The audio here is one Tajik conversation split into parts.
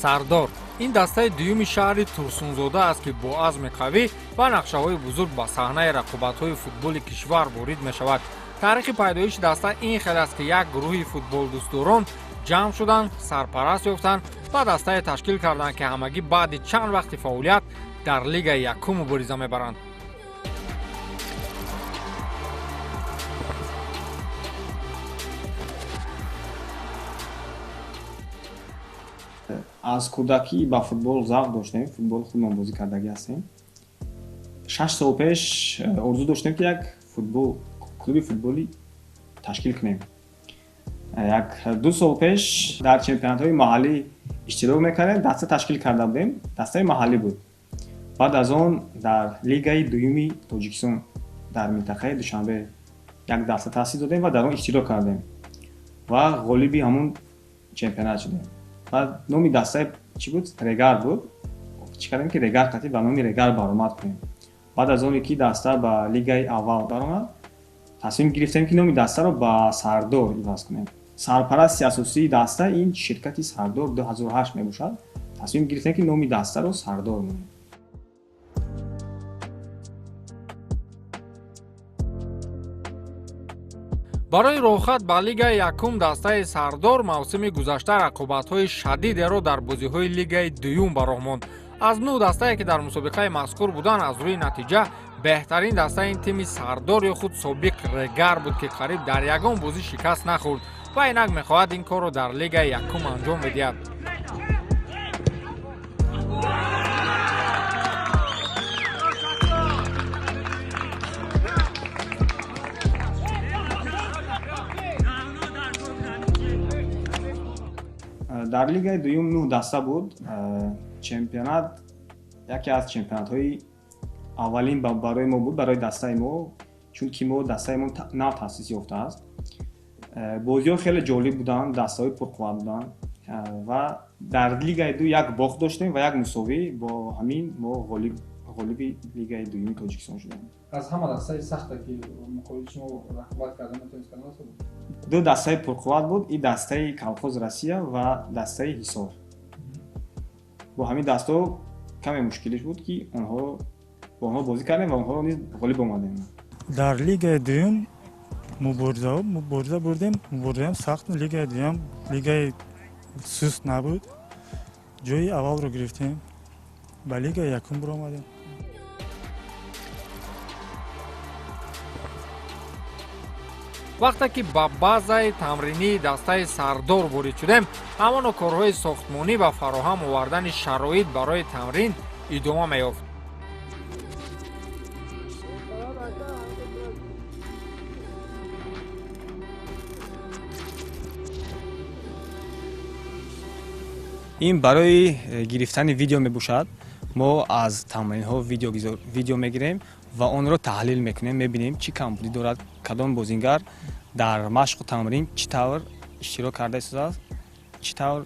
сардор ин дастаи дуюми шаҳри турсунзода аст ки бо азми қавӣ ва нақшаҳои бузург ба саҳнаи рақобатҳои футболи кишвар ворид мешавад. таърихи пайдоиши даста ин хел аст ки як гурӯҳи футболдӯстдорон ҷамъ шуданд, сарпараст ёфтанд ва дастае ташкил карданд ки ҳамагӣ баъди чанд вақти фаъолият дар лигаи якум мубориза мебаранд. аз кӯдакӣ ба футбол завқ доштем, футбол худмон бозӣ кардагӣ ҳастем. 6 сол пеш орзу доштем ки як клуби футболӣ ташкил кунем. Як 2 сол пеш дар чемпионатҳои маҳаллӣ иштирок мекардем, даста ташкил карда будем, дастаи маҳаллӣ буд. баъд аз он дар лигаи дуюми Тоҷикистон дар минтақаи Душанбе як даста таъсис додем ва дар он иштирок кардем ва ғолиби ҳамун чемпионат шудем. ва номи дастаи чӣ буд? Регар буд. Чӣ кардем ки Регар қатӣ ба номи Регар баромад кунем. баъд аз оне ки даста ба лигаи аввал баромад, тасмим гирифтем ки номи дастаро ба Сардор иваз кунем. сарпарасти асосии даста ин ширкати Сардор 2008 мебошад. тасмим гирифтем ки номи дастаро Сардор монем. барои роҳхат ба лигаи якум дастаи сардор мавсими гузашта рақобатҳои шадидеро дар бозиҳои лигаи дуюм ба роҳ монд. аз 9 дастае ки дар мусобиқаи мазкур буданд, аз рӯи натиҷа беҳтарин даста ин тими сардор ё худ собиқ Регар буд ки қариб дар ягон бозӣ шикаст нахӯрд ва инак мехоҳад ин корро дар лигаи якум анҷом бидиҳад. дар лигаи дуюм 9 даста буд. Чемпионат яке аз чемпионатҳои аввалин барои мо буд, барои дастаи мо, чунки мо дастаимон нав таъсис ёфтааст. бозиҳо хеле ҷолиб буданд, дастаҳои пурқувват буданд ва дар лигаи ду як бохт доштем ва як мусовӣ. бо ҳамин мо ғолиби лигаи дуюми Тоҷикистон шудем. аз ҳама дастаи сахте ки муқобили шумо рақобат карда метавонист канал буд? ду дастаи пурқувват буд, ин дастаи Колхоз Россия ва дастаи Ҳисор. бо ҳамин дастаҳо каме мушкилиш буд ки бо онҳо бозӣ кардем ва онҳоро низ ғолиб омадем. дар лигаи дуюм мубориза бурдем. муборизаам сахт. лигаи дуюм лигаи суст набуд. ҷои аввалро гирифтем. ба лигаи якум биромадем. вақте ки ба базаи тамринии дастаи сардор ворид шудем, ҳамоно корҳои сохтмонӣ ва фароҳам овардани шароит барои тамрин идома меёфт. ин барои гирифтани видео мебошад. мо аз тамринҳо видео мегирем ва онро таҳлил мекунем, мебинем чӣ камбудӣ дорад, кадом бозингар дар машқу тамрин чӣ тавр иштирок карда истодааст, чӣ тавр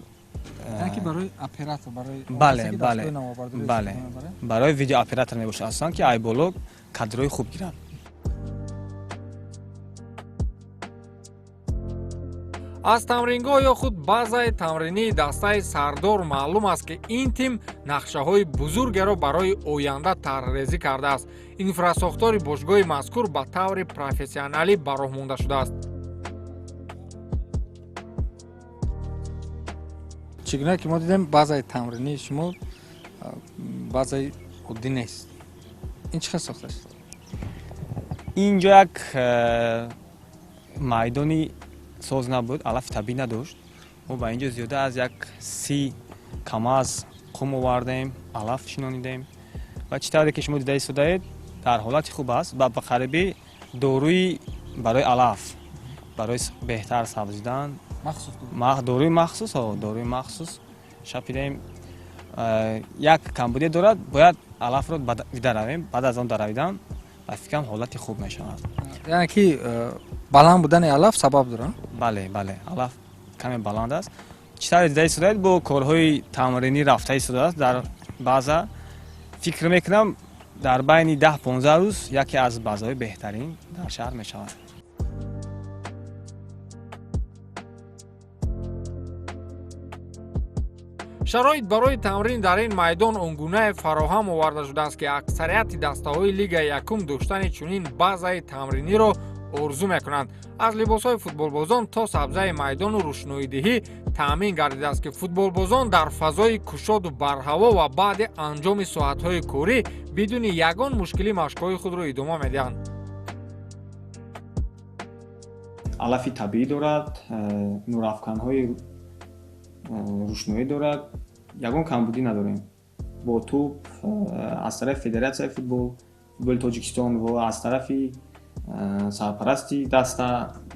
барои оператор, бале барои видео оператор мебошад аслан ки ай боло кадрҳои хуб гирад. аз тамрингоҳ ё худ базаи тамринии дастаи сардор маълум аст ки ин тим нақшаҳои бузургеро барои оянда тарҳрезӣ кардааст. инфрасохтори бошгоҳи мазкур ба таври профессионалӣ ба роҳ монда шудааст. чӣ гуна ки мо дидем базаи тамринии шумо базаи оддӣ нест. ин чӣ хел сохта шуд? инҷо як майдони соз набуд, алафи табиӣ надошт. мо ба инҷо зиёда аз як 30 камаз қум овардем, алаф шинонидем ва чӣ тавре ки шумо дида истодаед дар ҳолати хуб аст. ба қарибӣ дорӯи барои алаф, барои беҳтар сабзидан дорӯи махсус шапидем. як камбудие дорад, бояд алафро дида равем. баъд аз он даравидан ба фикрам ҳолати хуб мешавад. яъне ки баланд будани алаф сабаб дорад? бале, алаф каме баланд аст. чӣ тавре дида истодаед, бо корҳои тамринӣ рафта истодааст дар база. фикр мекунам дар байни 10-15 рӯз яке аз базаҳои беҳтарин дар шаҳр мешавад. шароит барои тамрин дар ин майдон он гуна фароҳам оварда шудааст ки аксарияти дастаҳои лигаи якум доштани чунин базаи тамриниро орзу мекунанд. аз либосҳои футболбозон то сабзаи майдону рӯшноидиҳӣ таъмин гардидааст ки футболбозон дар фазои кушоду барҳаво ва баъди анҷоми соатҳои корӣ бидуни ягон мушкилӣ машқҳои худро идома медиҳанд. алафи табиӣ дорад, нурафканҳои рӯшноӣ дорад, ягон камбудӣ надорем. бо тӯб аз тарафи федератсияи футболи тоҷикистон ва аз тарафи сарпарасти даста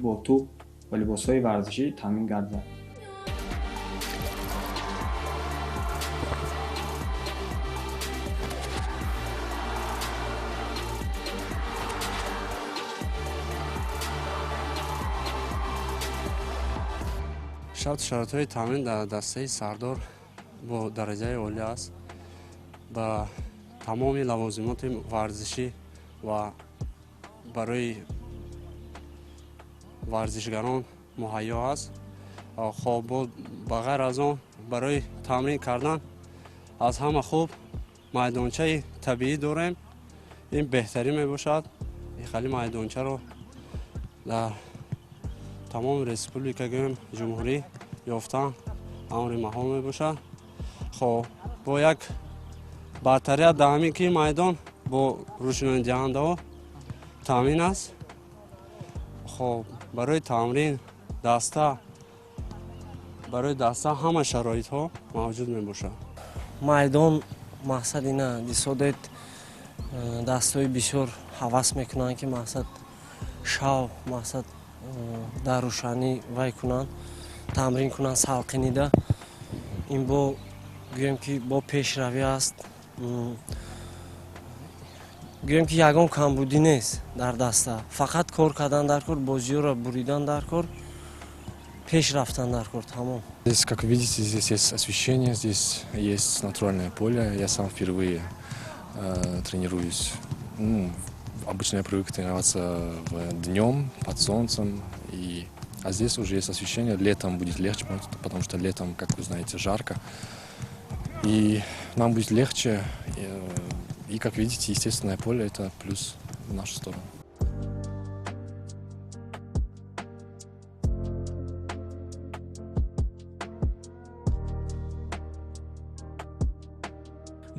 бо тӯб ва либосҳои варзишӣ таъмин гардидад. шароитҳои тамрин дар дастаи сардор бо дараҷаи олӣ аст. ба тамоми лавозимоти варзишӣ ва барои варзишгарон муҳайё аст. ба ғайр аз он барои тамрин кардан аз ҳама хуб майдончаи табиӣ дорем. ин беҳтарин мебошад. хали майдончаро дар тамоми республика гӯем ҷумҳурӣ ёфтан амри маҳол мебошад. бо як бартарият дар ҳамин ки майдон бо рӯшноидиҳандаҳо таъмин аст. барои тамрин барои даста ҳама шароитҳо мавҷуд мебошад. майдон мақсад ина дисодет дастҳои бисёр ҳавас мекунанд ки мақсад шав мақсад дар рӯшанӣ вай кунанд, тамрин кунанд салқинида. ин бо гӯем ки бо пешравӣ аст. гӯем ки ягон камбудӣ нест дар даста. фақат кор кардан дар кор, бозиёро буридан дар кор, пеш рафтан дар кор, тамом. Здесь, как вы видите, здесь есть освещение, здесь есть натуральное поле. Я сам впервые тренируюсь. Обычно я привык тренироваться днем, под солнцем. А здесь уже есть освещение. Летом будет легче, потому что летом, как вы знаете, жарко. И нам будет легче. И как видите, естественное поле – это плюс в нашу сторону.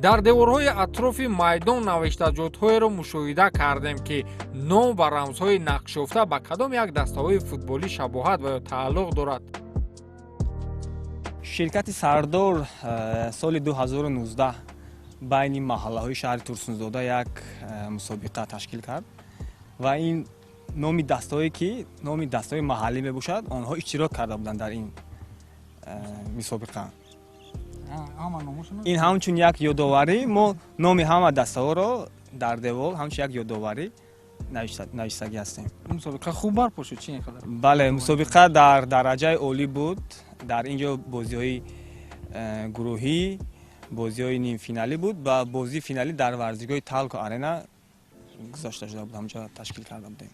дар деворҳои атрофи майдон навиштаҷотҳоеро мушоҳида кардем ки ном ва рамзҳои нақшёфта ба кадом як дастаҳои футболӣ шабоҳат ва ё тааллуқ дорад. ширкати сардор соли 2019 байни маҳаллаҳои шаҳри турсунзода як мусобиқа ташкил кард ва ин номи дастаҳои маҳаллӣ мебошад. онҳо иштирок карда буданд дар ин мусобиқа. ин ҳамчун як ёдоварӣ, мо номи ҳама дастаҳоро дар девор ҳамчун як ёдоварӣ навиштагӣ ҳастем. мусобиқа хуб барпо шуд, чӣ инқадар? бале, мусобиқа дар дараҷаи олӣ буд. дар инҷо бозиҳои гурӯҳӣ, бозиҳои нимфиналӣ буд ва бозии финалӣ дар варзишгоҳи Talco Arena гузошта шуда буд. ҳамҷо ташкил карда будем.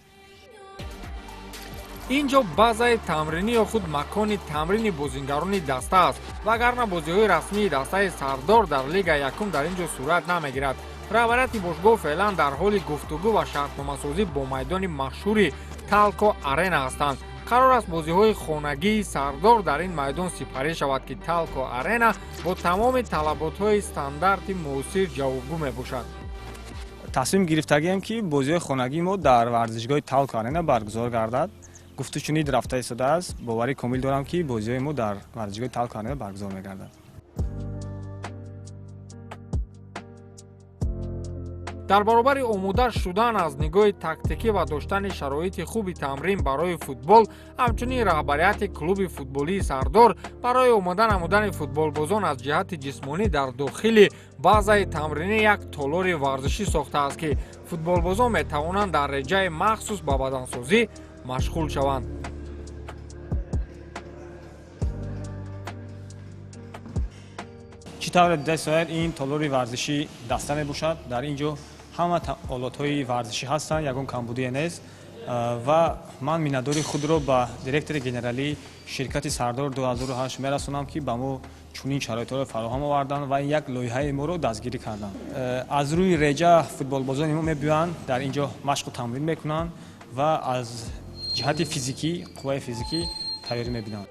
инҷо базаи тамринӣ ё худ макони тамрини бозингарони даста аст. вагарна бозиҳои расмии дастаи сардор дар лигаи якум дар инҷо сурат намегирад. раҳбарияти бошгоҳ феълан дар ҳоли гуфтугӯ ва шартномасозӣ бо майдони машҳури Talco Arena ҳастанд. қарор аст бозиҳои хонагии сардор дар ин майдон сипарӣ шавад ки Talco Arena бо тамоми талаботҳои стандарти муосир ҷавобгӯ мебошад. тасмим гирифтагием ки бозиҳои хонагии мо дар варзишгоҳи Talco Arena баргузор гардад. гуфтушунид рафта истодааст. боварӣ комил дорам ки бозиҳои мо дар варзишгоҳи Talco Arena баргузор мегардад. дар баробари омода шудан аз нигоҳи тактикӣ ва доштани шароити хуби тамрин барои футбол, ҳамчунин раҳбарияти клуби футболии Сардор барои омода намудани футболбозон аз ҷиҳати ҷисмонӣ дар дохили базаи тамринӣ як толори варзишӣ сохтааст ки футболбозон метавонанд дар реҷаи махсус ба бадансозӣ машғул шаванд. чӣ тавре дида сояд ин толори варзишӣ даста мебошад. дар инҷо ҳама олатҳои варзишӣ ҳастанд, ягон камбудие нест ва ман миннатдори худро ба директори генералии ширкати Сардор 2008 мерасонам ки ба мо чунин шароитро фароҳам оварданд ва як лоиҳаи моро дастгирӣ карданд. Аз рӯи реҷа футболбозони мо мебиёянд дар инҷо машқу тамрин мекунанд ва аз ҷиҳати физикӣ, қувваи физикӣ тайёрӣ мебинанд.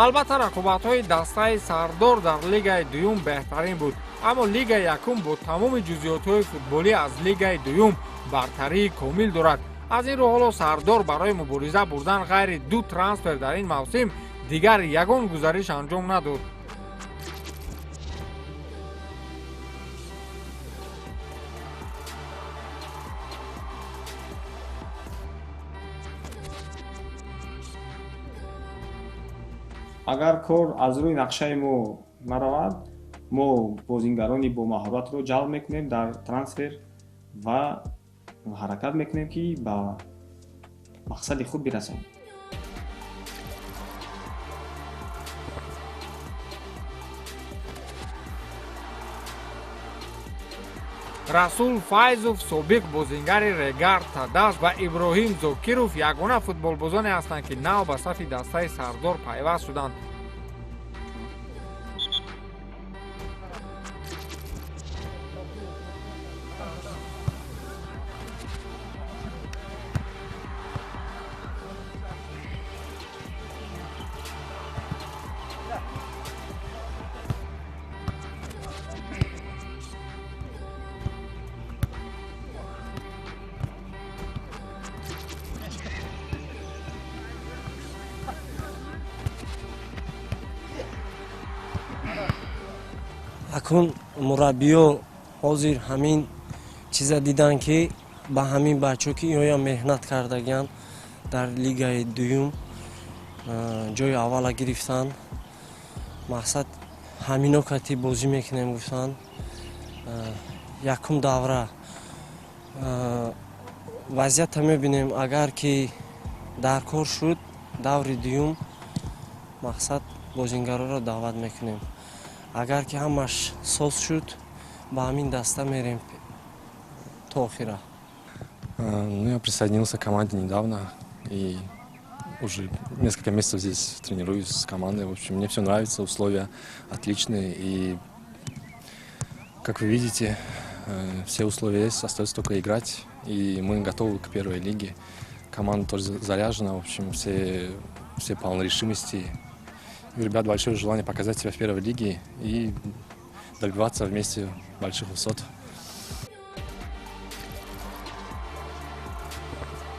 албатта рақобатҳои дастаи сардор дар лигаи дуюм беҳтарин буд, аммо лигаи якум бо тамоми ҷузъиётҳои футболӣ аз лигаи дуюм бартарии комил дорад. аз ин рӯ ҳоло сардор барои мубориза бурдан ғайри 2 трансфер дар ин мавсим дигар ягон гузариш анҷом надод. агар кор аз рӯи нақшаи мо наравад, мо бозингарони бомаҳоратро ҷалб мекунем дар трансфер ва ҳаракат мекунем ки ба мақсади худ бирасем. расул файзов собиқ бозингари регар тадаст ва иброҳим зокиров ягона футболбозоне ҳастанд ки нав ба сафи дастаи сардор пайваст шуданд. акун мураббиё ҳозир ҳамин чиза диданд ки ба ҳамин бачаҳо ки иноям меҳнат кардагиянд дар лигаи дуюм ҷои аввала гирифтанд. мақсад ҳамино кати бозӣ мекунем гуфтанд. якум давра вазъиятта мебинем, агар ки дар кор шуд даври дуюм мақсад бозингароро даъват мекунем. агар ки ҳамаш соз шуд ба ҳамин даста мерем то охира. Я присоединился к команде недавно и уже несколько месяцев здесь тренируюсь с командой. В общем, мне все нравится, условия отличные. И, как вы видите, все условия есть, остается только играть. И мы готовы к первой лиге. Команда тоже заряжена, в общем, все полны решимости. У ребят большое желание показать себя в первой лиге и добиваться вместе больших высот.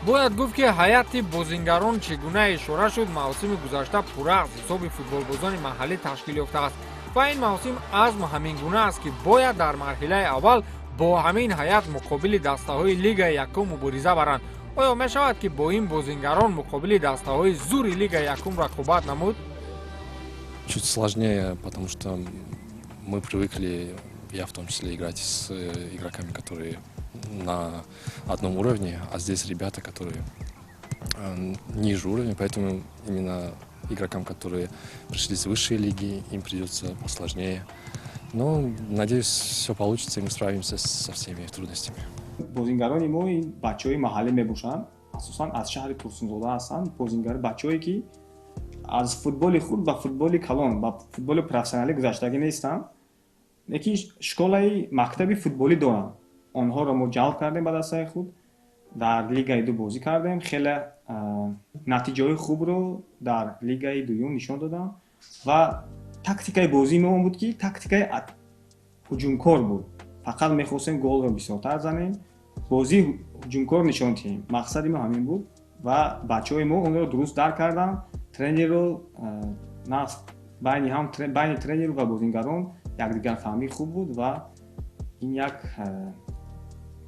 бояд гуфт ки ҳайати бозингарон чӣ гуна ишора шуд мавсими гузашта пурра аз ҳисоби футболбозони маҳаллӣ ташкил ёфтааст ва ин мавсим азм ҳамин гуна аст ки бояд дар марҳилаи аввал бо ҳамин ҳайат муқобили дастаҳои лигаи якум мубориза баранд. оё мешавад ки бо ин бозингарон муқобили дастаҳои зури лигаи якум рақобат намуд? Чуть сложнее, потому что мы привыкли, я в том числе, играть с игроками, которые на одном уровне, а здесь ребята, которые ниже уровня, поэтому именно игрокам, которые пришли с высшей лиги, им придется посложнее. Но, надеюсь, все получится, и мы справимся со всеми трудностями. бозингарони мо ин бачаҳои маҳаллӣ мебошанд, асосан аз шаҳри Турсунзода ҳастанд. бозингари бачаҳое ки аз футболи худ ба футболи калон, ба футболи профессионалӣ гузаштагӣ нестанд, яки школаи мактаби футболӣ доранд. онҳоро мо ҷалб кардем ба дастаи худ, дар лигаи ду бозӣ кардем, хеле натиҷаҳои хубро дар лигаи дуюм нишон додам ва тактикаи бозии мо он буд ки тактикаи ҳуҷумкор буд. фақат мехостем голро бисёртар занем, бозии ҳуҷумкор нишон диҳем. мақсади мо ҳамин буд ва бачаҳои мо онро дуруст дарк карданд. тренерро байни тренеру ва бозингарон якдигарфаҳмӣ хуб буд ва ин як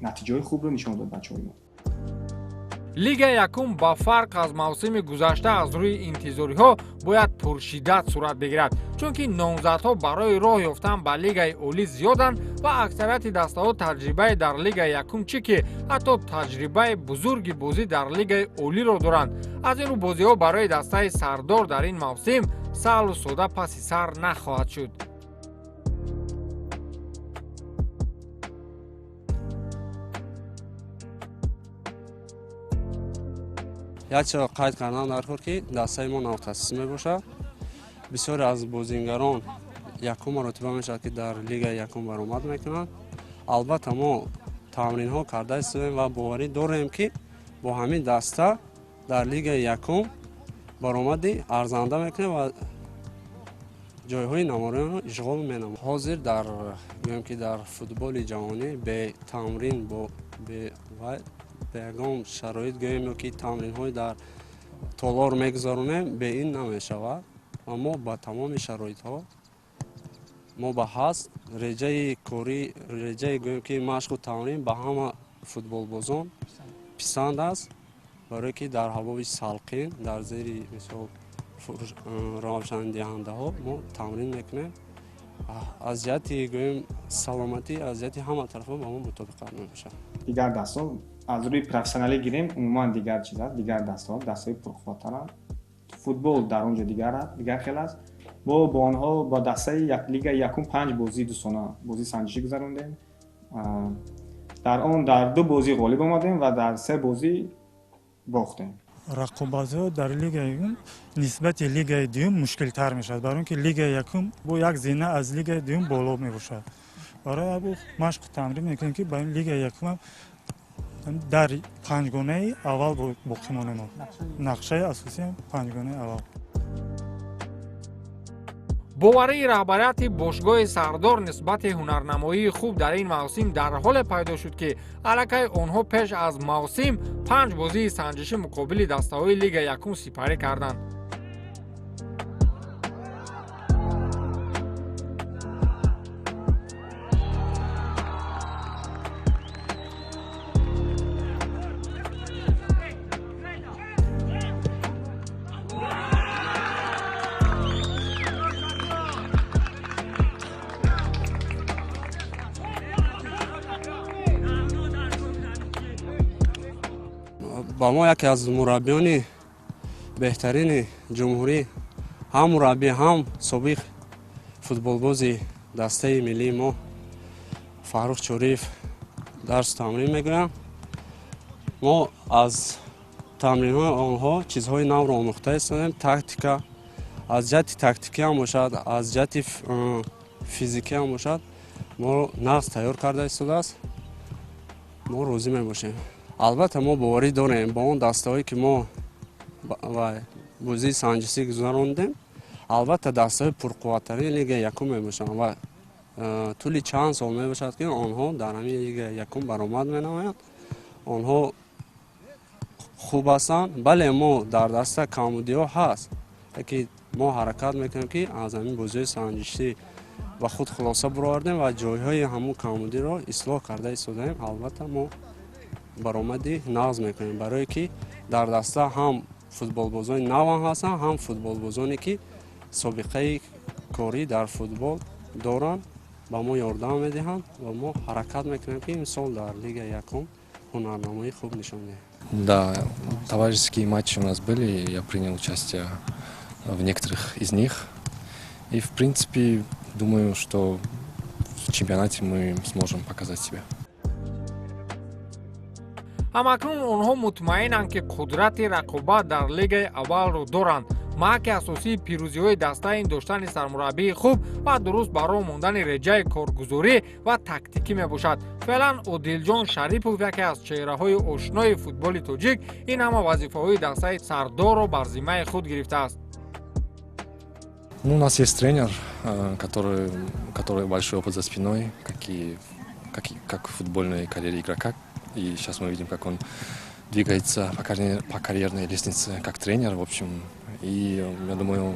натиҷаҳои хубро нишон дод бачаҳои мо. лигаи якум ба фарқ аз мавсими гузашта аз рӯи интизориҳо бояд пуршиддат сурат бигирад, чунки номзадҳо барои роҳ ёфтан ба лигаи олӣ зиёданд ва аксарияти дастаҳо таҷрибаи дар лигаи якум чӣ ки ҳатто таҷрибаи бузурги бозӣ дар лигаи олиро доранд. аз ин рӯ бозиҳо барои дастаи сардор дар ин мавсим саҳлу сода паси сар нахоҳад шуд. як чиро қайд кардан дар кор ки дастаи мо навтаъссис мебошад. Бисёре аз бозингарон якум маротиба мешавад ки дар лигаи якум баромад мекунанд. Албатта мо тамринҳо карда истодем ва боварӣ дорем ки бо ҳамин даста дар лигаи якум баромади арзанда мекунем ва ҷойҳои намоёнро ишғол менамоем. Ҳозир дар гӯем ки дар футболи ҷаҳонӣ бе тамрин бе ягон шароит гӯем ё ки тамринҳои дар толор мегузаронем бе ин намешавад ва мо ба тамоми шароитҳо мо ба ҳаст реҷаи корӣ реҷаи гӯем ки машқу тамрин ба ҳама футболбозон писанд аст барое ки дар ҳавои салқин дар зери мисол равшандиҳандаҳо мо тамрин мекунем. Аз ҷиҳати гӯем саломатӣ аз ҷиҳати ҳама тарафо ба мо мутобиқат мебошад. Дигар дастҳо аз рӯи профессионалӣ гирем умуман дигар чиз аст, дигар дастҳо дастҳои пурқувваттаранд. Футбол дар он ҷо дигар хел аст. Мо бо онҳо бо дастаи лигаи якум 5 бозии дӯстона бозии санҷишӣ гузарондем. Дар он дар 2 бозӣ ғолиб омадем ва дар 3 бозӣ бохтем. рақобатҳо дар лигаи якум нисбати лигаи дуюм мушкилтар мешавад, барои он ки лигаи якум бо як зина аз лигаи дуюм боло мебошад. барои абу машқу тамрин мекунем ки ба ин лигаи якум дар панҷгонаи аввал боқӣ монем. нақшаи асосии панҷгонаи аввал. боварии раҳбарияти бошгоҳи Сардор нисбати ҳунарнамоии хуб дар ин мавсим дар ҳоле пайдо шуд ки аллакай онҳо пеш аз мавсим 5 бозии санҷишӣ муқобили дастаҳои лигаи якум сипарӣ карданд. ба мо яке аз мураббиёни беҳтарини ҷумҳурӣ ҳам мураббӣ ҳам собиқ футболбози дастаи миллии мо Фаррух Чориев дарсу тамрин мегӯям. мо аз тамринҳои онҳо чизҳои навро омӯхта истодем. Тактика аз ҷиҳати тактикӣ ҳам бошад аз ҷиҳати физикӣ ҳам бошад моро нағз тайёр карда истодааст. мо розӣ мебошем. албатта мо боварӣ дорем бо он дастаҳое ки мо бозии санҷишӣ гузарондем албатта дастаҳои пурқувваттари лигаи якум мебошанд ва тӯли чанд сол мебошад ки онҳо дар ҳамин лигаи якум баромад менамоянд. онҳо хуб ҳастанд. бале мо дар даста камбудиҳо ҳаст, ки мо ҳаракат мекунем ки аз ҳамин бозиҳои санҷишӣ ба худ хулоса баровардем ва ҷойҳои ҳамун камбудиро ислоҳ карда истодаем. албатта мо баромадӣ нағз мекунем, барое ки дар даста ҳам футболбозони навам ҳастанд, ҳам футболбозоне ки собиқаи корӣ дар футбол доранд, ба мо ёрдам медиҳанд ва мо ҳаракат мекунем ки имсол дар лигаи якум ҳунарнамои хуб нишон диҳем. Да, товарищеские матчи у нас были, я принял участие в некоторых из них. И, в принципе, думаю, что в чемпионате мы сможем показать себя. ҳамакнун онҳо мутмаинанд ки қудрати рақобат дар лигаи аввалро доранд. маҳки асосии пирӯзиҳои даста ин доштани сармураббии хуб ва дуруст барои мондани реҷаи коргузорӣ ва тактикӣ мебошад. феълан Одилҷон Шарипов яке аз чеҳраҳои ошнои футболи тоҷик ин ҳама вазифаҳои дастаи Сардорро бар зиммаи худ гирифтааст. Ну, у нас есть тренер, который большой опыт за спиной, как в футбольной карьере игрока. И сейчас мы видим, как он двигается по карьерной лестнице как тренер, в общем. И я думаю,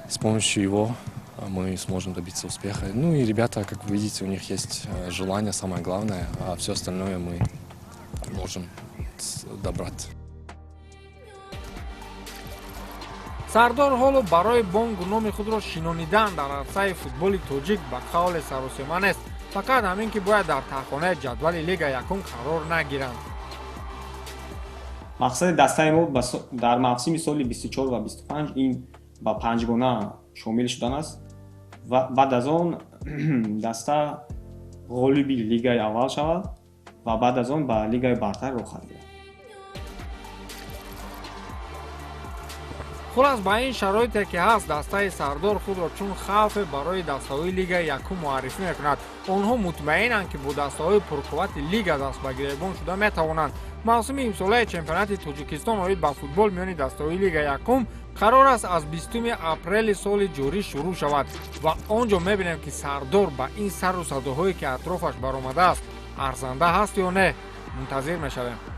с помощью его мы сможем добиться успеха. Ну и ребята, как вы видите, у них есть желание, самое главное, а все остальное мы можем добрать. Сардор ҳоло барои бонг номи худро шинонидан дар арсаи футболи тоҷик ба қавли саросима нест. фақат ҳамин ки бояд дар тахонаи ҷадвали лигаи якум қарор нагиранд. мақсади дастаи мо дар мавсими соли 24 ва 25 ин ба панҷгона шомил шудан аст. баъд аз он даста ғолиби лигаи аввал шавад ва баъд аз он ба лигаи бартар рохат гирад. хулас ба ин шароите ки ҳаст дастаи сардор худро чун хавфе барои дастаҳои лигаи якум муаррифӣ мекунад. онҳо мутмаинанд ки бо дастаҳои пурқуввати лига даст ба гиребон шуда метавонанд. мавсими имсолаи чемпионати тоҷикистон оид ба футбол миёни дастаҳои лигаи якум қарор аст аз 20 апрели соли ҷорӣ шурӯъ шавад ва он ҷо мебинем ки сардор ба ин сару садоҳое ки атрофаш баромадааст арзанда ҳаст ё не. мунтазир мешавем.